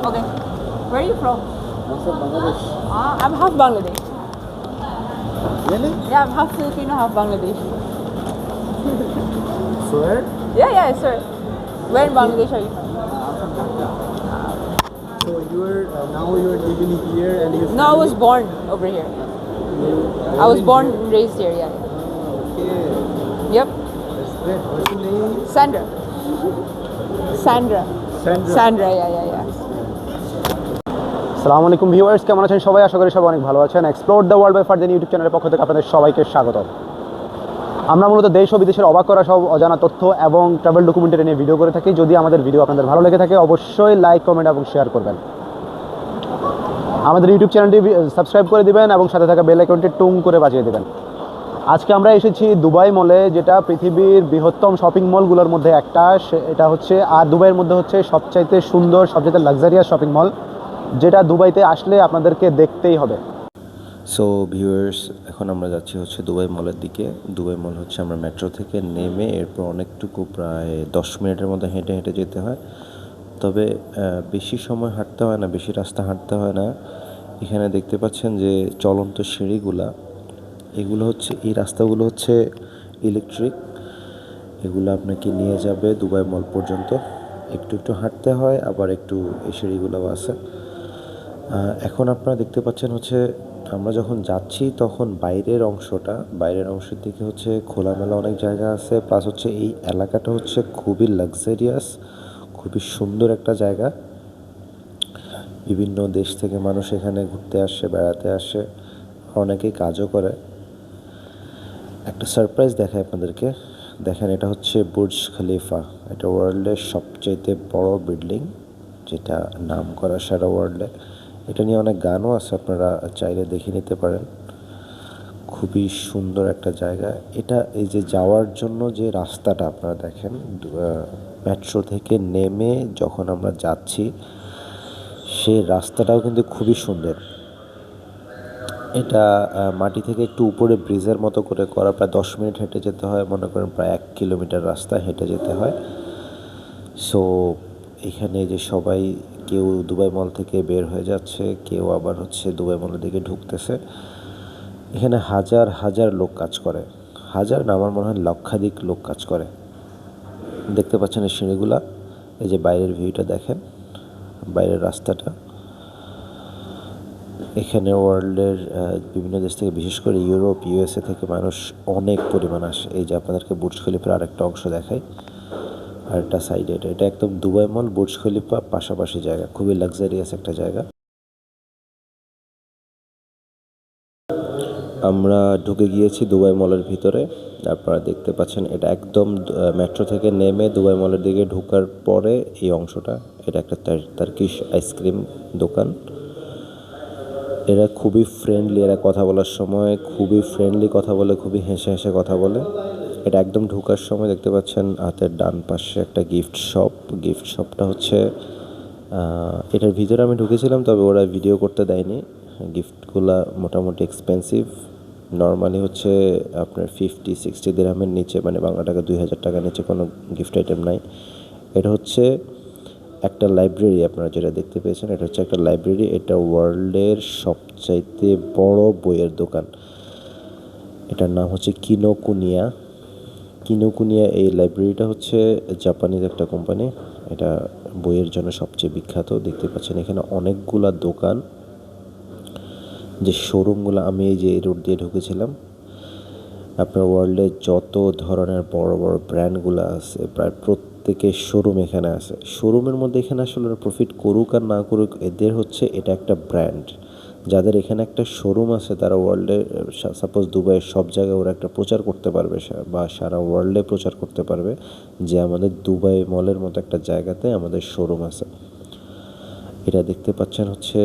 Okay. Where are you from? I'm from Bangladesh. I'm half Bangladesh. Really? Yeah, I'm half Filipino, half Bangladesh. Swear? Yeah, sir. Where in Bangladesh are you from? I'm from Dhaka. So now you're living here and you. No, I was born over here. I was born and raised here, yeah. Okay. Yep. That's great. What's your name? Sandra. Sandra. Sandra, yeah. আসসালামু আলাইকুম viewers, কেমন আছেন সবাই? আশা করি সবাই অনেক ভালো আছেন। Explore the world by Fardin YouTube চ্যানেলের পক্ষ থেকে আপনাদের সবাইকে স্বাগত। আমরা মূলত দেশ ও বিদেশের অবাক করা সব অজানা তথ্য এবং ট্রাভেল ডকুমেন্টারি নিয়ে ভিডিও করে থাকি। যদি আমাদের ভিডিও আপনাদের ভালো লেগে থাকে অবশ্যই লাইক, কমেন্ট এবং শেয়ার করবেন। আমাদের ইউটিউব চ্যানেলটি সাবস্ক্রাইব করে দিবেন এবং সাথে থাকা বেল আইকনটি টুং করে বাজিয়ে দেবেন। আজকে আমরা এসেছি দুবাই মলে, যেটা পৃথিবীর বৃহত্তম শপিং মলগুলোর মধ্যে একটা। এটা হচ্ছে, আর দুবাইয়ের মধ্যে হচ্ছে সবচাইতে সুন্দর, সবচাইতে লাক্সারিয়াস শপিং মল, যেটা দুবাইতে আসলে আপনাদেরকে দেখতেই হবে। সো ভিউয়ার্স, এখন আমরা যাচ্ছি হচ্ছে দুবাই মলের দিকে। দুবাই মল হচ্ছে আমরা মেট্রো থেকে নেমে এরপর অনেকটুকু প্রায় 10 মিনিটের মধ্যে হেঁটে হেঁটে যেতে হয়। তবে বেশি সময় হাঁটতে হয় না, বেশি রাস্তা হাঁটতে হয় না। এখানে দেখতে পাচ্ছেন যে চলন্ত সিঁড়িগুলা, এগুলো হচ্ছে, এই রাস্তাগুলো হচ্ছে ইলেকট্রিক। এগুলো আপনাকে নিয়ে যাবে দুবাই মল পর্যন্ত। একটু একটু হাঁটতে হয়, আবার একটু এই সিঁড়িগুলোও আছে। এখন আপনারা দেখতে পাচ্ছেন হচ্ছে আমরা যখন যাচ্ছি তখন বাইরের অংশের দিকে হচ্ছে খোলামেলা অনেক জায়গা আছে, প্লাস হচ্ছে এই এলাকাটা হচ্ছে খুবই লাক্সারিয়াস, খুবই সুন্দর একটা জায়গা। বিভিন্ন দেশ থেকে মানুষ এখানে ঘুরতে আসে, বেড়াতে আসে, অনেকেই কাজও করে। একটা সারপ্রাইজ দেখায় আপনাদেরকে, দেখেন এটা হচ্ছে বুর্জ খলিফা। এটা ওয়ার্ল্ডের সবচাইতে বড় বিল্ডিং, যেটা নাম করা সারা ওয়ার্ল্ডে। এটা নিয়ে অনেক গানও আছে, আপনারা চাইলে দেখে নিতে পারেন। খুবই সুন্দর একটা জায়গা এটা। এই যে যাওয়ার জন্য যে রাস্তাটা আপনারা দেখেন, মেট্রো থেকে নেমে যখন আমরা যাচ্ছি সেই রাস্তাটাও কিন্তু খুবই সুন্দর। এটা মাটি থেকে একটু উপরে ব্রিজের মতো করে করা, প্রায় 10 মিনিট হেঁটে যেতে হয়, মনে করেন প্রায় 1 কিলোমিটার রাস্তা হেঁটে যেতে হয়। সো এখানে যে সবাই, কেউ দুবাই মল থেকে বের হয়ে যাচ্ছে, কেউ আবার হচ্ছে দুবাই মলের দিকে ঢুকতেছে। এখানে হাজার হাজার লোক কাজ করে, হাজার না, আমার মনে হয় লক্ষাধিক লোক কাজ করে। দেখতে পাচ্ছেন এই সিঁড়িগুলা, এই যে বাইরের ভিউটা দেখেন, বাইরের রাস্তাটা। এখানে ওয়ার্ল্ডের বিভিন্ন দেশ থেকে, বিশেষ করে ইউরোপ, ইউএসএ থেকে মানুষ অনেক পরিমাণ আসে। এই যে আপনাদেরকে বুর্জ খলিফার আরেকটা অংশ দেখাই, আর একটা সাইডে, এটা একদম দুবাই মল বুর্জ খলিফা পাশাপাশি জায়গা, খুবই লাক্সারিয়াস একটা জায়গা। আমরা ঢুকে গিয়েছি দুবাই মলের ভিতরে। আপনারা দেখতে পাচ্ছেন এটা একদম মেট্রো থেকে নেমে দুবাই মলের দিকে ঢোকার পরে এই অংশটা। এটা একটা টার্কিশ আইসক্রিম দোকান। এরা খুবই ফ্রেন্ডলি, এরা কথা বলার সময় খুবই ফ্রেন্ডলি কথা বলে, খুবই হেসে হেসে কথা বলে। এটা একদম ঢোকার সময় দেখতে পাচ্ছেন হাতের ডান পাশে একটা গিফট শপটা হচ্ছে, এটার ভিতরে আমি ঢুকেছিলাম, তবে ওরা ভিডিও করতে দেয়নি। গিফটগুলা মোটামুটি এক্সপেন্সিভ, নর্মালি হচ্ছে আপনার 50-60 দিরহামের নিচে, মানে বাংলা টাকা 2000 টাকার নিচে কোনো গিফট আইটেম নাই। এটা হচ্ছে একটা লাইব্রেরি, আপনারা যেটা দেখতে পেয়েছেন এটা হচ্ছে একটা লাইব্রেরি। এটা ওয়ার্ল্ডের সবচাইতে বড় বইয়ের দোকান। এটার নাম হচ্ছে কিনোকুনিয়া। এই লাইব্রেরিটা হচ্ছে জাপানিজ একটা কোম্পানি, এটা বইয়ের জন্য সবচেয়ে বিখ্যাত। দেখতে পাচ্ছেন এখানে অনেকগুলা দোকান, যে শোরুমগুলো, আমি এই যে রোড দিয়ে ঢুকেছিলাম, আপনার ওয়ার্ল্ডের যত ধরনের বড় বড় ব্র্যান্ডগুলো আছে প্রায় প্রত্যেকের শোরুম এখানে আছে। শোরুমের মধ্যে এখানে আসলে প্রফিট করুক আর না করুক, এদের হচ্ছে এটা একটা ব্র্যান্ড। যাদের এখানে একটা শোরুম আছে তারা ওয়ার্ল্ডে, সাপোজ দুবাইয়ের সব জায়গায় ওরা একটা প্রচার করতে পারবে, বা সারা ওয়ার্ল্ডে প্রচার করতে পারবে যে আমাদের দুবাই মলের মতো একটা জায়গাতে আমাদের শোরুম আছে। এটা দেখতে পাচ্ছেন হচ্ছে,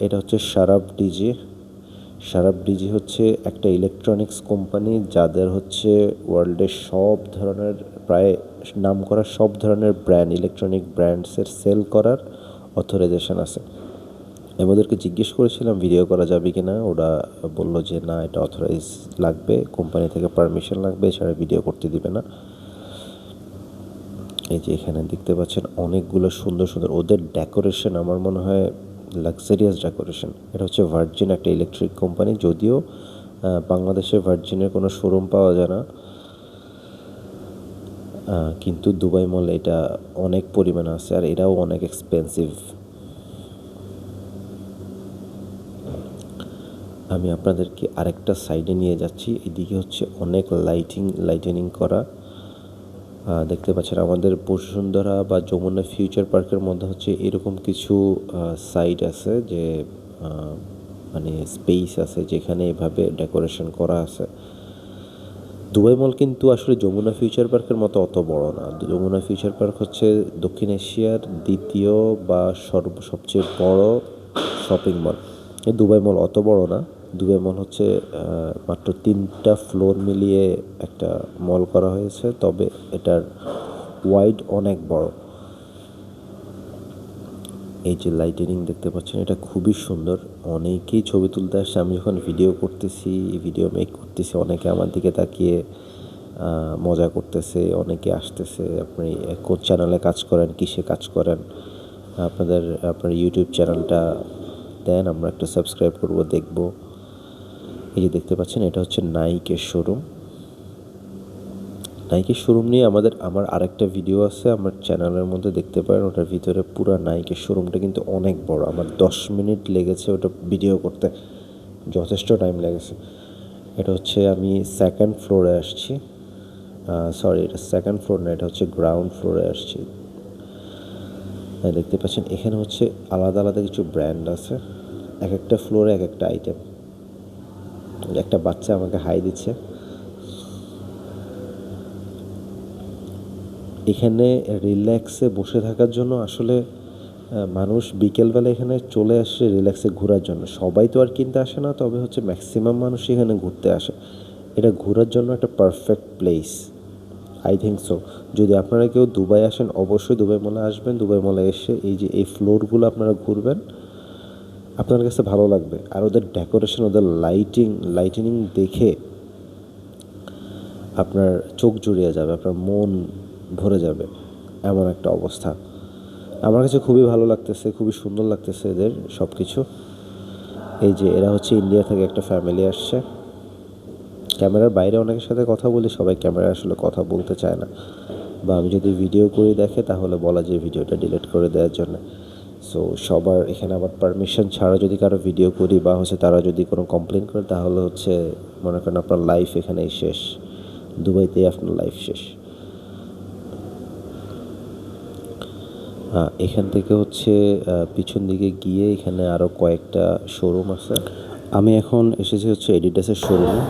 এটা হচ্ছে শারাব ডিজি হচ্ছে একটা ইলেকট্রনিক্স কোম্পানি, যাদের হচ্ছে ওয়ার্ল্ডের সব ধরনের, প্রায় নাম করা সব ধরনের ইলেকট্রনিক ব্র্যান্ডসের সেল করার অথরাইজেশন আছে। আমি ওদেরকে জিজ্ঞেস করেছিলাম ভিডিও করা যাবে কি না, ওরা বললো যে না, এটা অথরাইজ লাগবে, কোম্পানি থেকে পারমিশন লাগবে, এছাড়া ভিডিও করতে দিবে না। এই যে এখানে দেখতে পাচ্ছেন অনেকগুলো সুন্দর সুন্দর ওদের ডেকোরেশন, আমার মনে হয় লাক্সারিয়াস ডেকোরেশন। এটা হচ্ছে ভার্জিন, একটা ইলেকট্রিক কোম্পানি, যদিও বাংলাদেশে ভার্জিনের কোনো শোরুম পাওয়া যায় না, কিন্তু দুবাই মলে এটা অনেক পরিমাণে আছে, আর এটাও অনেক এক্সপেন্সিভ। আমি আপনাদেরকে আরেকটা সাইডে নিয়ে যাচ্ছি। এদিকে হচ্ছে অনেক লাইটেনিং করা। দেখতে পাচ্ছেন আমাদের বসুন্ধরা বা যমুনা ফিউচার পার্কের মধ্যে হচ্ছে এরকম কিছু সাইড আছে, যে মানে স্পেস আছে যেখানে এভাবে ডেকোরেশন করা আছে। দুবাই মল কিন্তু আসলে যমুনা ফিউচার পার্কের মতো অত বড় না। যমুনা ফিউচার পার্ক হচ্ছে দক্ষিণ এশিয়ার দ্বিতীয় বা সবচেয়ে বড় শপিং মল। এই দুবাই মল অত বড় না। দুবাই মল হচ্ছে মাত্র 3টা ফ্লোর মিলিয়ে একটা মল করা হয়েছে, তবে এটার ওয়াইড অনেক বড়। এই যে লাইটিনিং দেখতে পাচ্ছেন, এটা খুবই সুন্দর। অনেকেই ছবি তুলতে আসছে। আমি যখন ভিডিও মেক করতেছি, অনেকে আমার দিকে তাকিয়ে মজা করতেছে, অনেকে আসতেছে। আপনি কোন চ্যানেলে কাজ করেন, কিসে কাজ করেন, আপনার ইউটিউব চ্যানেলটা দেন, আমরা একটা সাবস্ক্রাইব করব, দেখব। এই যে দেখতে পাচ্ছেন, এটা হচ্ছে নাইকের শোরুম। নাইকের শোরুম নিয়ে আমার আরেকটা ভিডিও আছে আমার চ্যানেলের মধ্যে, দেখতে পারেন। ওটার ভিতরে পুরো নাইকের শোরুমটা কিন্তু অনেক বড়। আমার 10 মিনিট লেগেছে ওটা ভিডিও করতে, যথেষ্ট টাইম লেগেছে। এটা হচ্ছে আমি সেকেন্ড ফ্লোরে আসছি, এটা সেকেন্ড ফ্লোর না, এটা হচ্ছে গ্রাউন্ড ফ্লোরে আসছি। দেখতে পাচ্ছেন এখানে হচ্ছে আলাদা আলাদা কিছু ব্র্যান্ড আছে, এক একটা ফ্লোরে এক একটা আইটেম। একটা বাচ্চা আমাকে হাই দিচ্ছে। এখানে রিল্যাক্সে বসে থাকার জন্য আসলে মানুষ বিকেলবেলা এখানে চলে আসে রিল্যাক্সে ঘোরার জন্য। সবাই তো আর কিনতে আসে না, তবে হচ্ছে ম্যাক্সিমাম মানুষ এখানে ঘুরতে আসে। এটা ঘোরার জন্য একটা perfect place, I think so. যদি আপনারা কেউ দুবাই আসেন, অবশ্যই দুবাই মলে আসবেন। দুবাই মলে এসে এই যে এই ফ্লোরগুলো আপনারা ঘুরবেন, আপনার কাছে ভালো লাগবে। আর ওদের ডেকোরেশন, ওদের লাইটিনিং দেখে আপনার চোখ জুড়িয়ে যাবে, আপনার মন ভরে যাবে, এমন একটা অবস্থা। আমার কাছে খুবই ভালো লাগতেছে, খুবই সুন্দর লাগতেছে এদের সব কিছু। এই যে এরা হচ্ছে ইন্ডিয়া থেকে একটা ফ্যামিলি আসছে। ক্যামেরার বাইরে অনেকের সাথে কথা বলি, সবাই ক্যামেরায় আসলে কথা বলতে চায় না, বা আমি যদি ভিডিও করে দেখে তাহলে বলা যায় ভিডিওটা ডিলিট করে দেওয়ার জন্য। সো সবার এখানে আবার পারমিশন ছাড়া যদি কারো ভিডিও করি, বা হচ্ছে তারা যদি কোনো কমপ্লেন করে, তাহলে হচ্ছে মনে করেন আপনার লাইফ এখানেই শেষ, দুবাইতেই আপনার লাইফ শেষ। এখান থেকে হচ্ছে পিছন দিকে গিয়ে এখানে আরও কয়েকটা শোরুম আছে। আমি এখন এসেছি হচ্ছে এডিডাসের শোরুমে।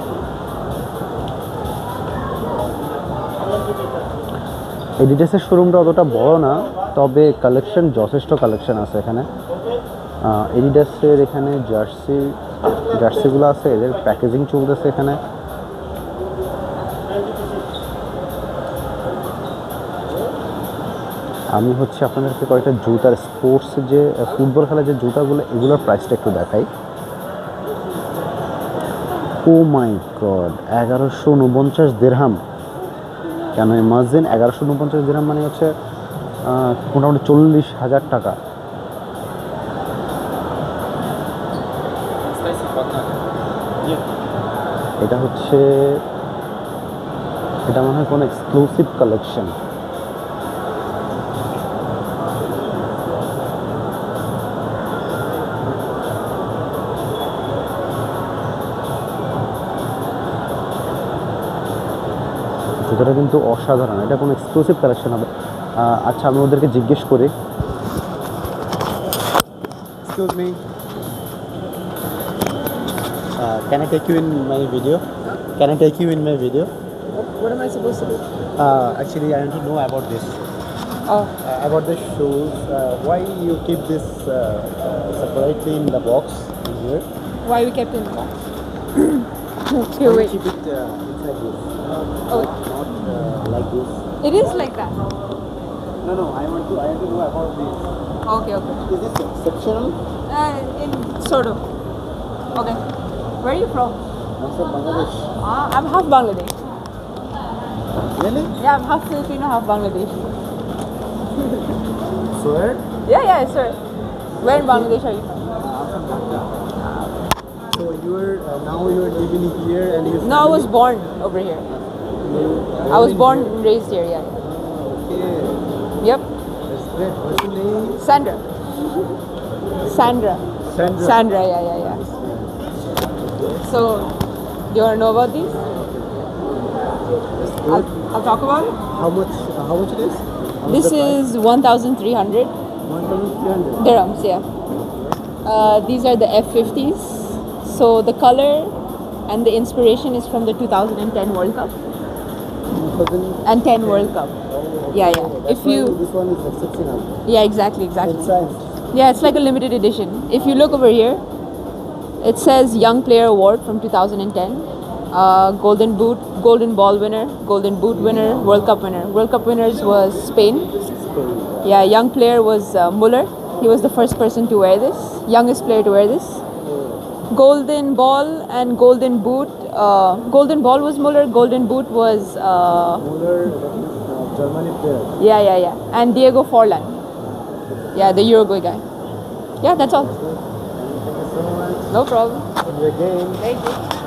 এডিডাসের শোরুমটা অতটা বড় না, তবে যথেষ্ট কালেকশন আছে এখানে। এডিডাসের এখানে জার্সিগুলো আছে, এদের প্যাকেজিং চলতেছে এখানে। আমি হচ্ছে আপনাদেরকে কয়েকটা জুতার স্পোর্টস, যে ফুটবল খেলার যে জুতাগুলো, এগুলোর প্রাইসটা একটু দেখাই। ও মাই গড, 1149 দিরহাম। কেন ইমাজিন 1149 দিরহাম মানে হচ্ছে মোটামুটি 40,000 টাকা। এটা মনে হয় কোনো এক্সক্লুসিভ কালেকশন। জুতোটা কিন্তু অসাধারণ, এটা কোনো এক্সক্লুসিভ কালেকশন হবে। আচ্ছা, আমি ওদেরকে জিজ্ঞেস করি। Excuse me. Can I take you in my video? Can I take you in my video? What am I supposed to do? Actually, I want to know about this. Oh, About the shoes. Why you keep this separately in the box in here? why we kept in the box? Okay, Why wait. keep it inside this? Oh, Not like this. it is like that. No. I want to know about this. Okay. Is this exceptional? In sort of. Okay. Where are you from? I'm from Bangladesh. I'm half Bangladesh. Really? Yeah, I'm half Filipino, half Bangladesh. Swear? Yeah, sir. Where in Bangladesh are you? So now you're living here and you. No, I was born over here. I was born and raised here, yeah. Okay, Yep. that's great. What's your name? Sandra. Sandra. Sandra. Sandra, yeah. So, do you want to know about these? I'll talk about it. How much it is? This is 1,300 1,300. dirhams, yeah. These are the F50s. So the color and the inspiration is from the 2010 World Cup. 2000. And 10 World Cup. Yeah. That's If you, why this one is exceptional. yeah, exactly. In science. Yeah, it's like a limited edition. If you look over here, it says Young Player Award from 2010. Golden Boot, Golden Ball winner, Golden Boot winner, World Cup winner. World Cup winners was Spain. Yeah, young player was Muller. He was the first person to wear this, youngest player to wear this. Golden Ball and Golden Boot. Golden Ball was Muller. Golden Boot was Muller, Germany player. yeah, and Diego Forlan. Yeah, the Uruguay guy. Yeah, that's all. Thank you so much. No problem. Enjoy the game. Thank you.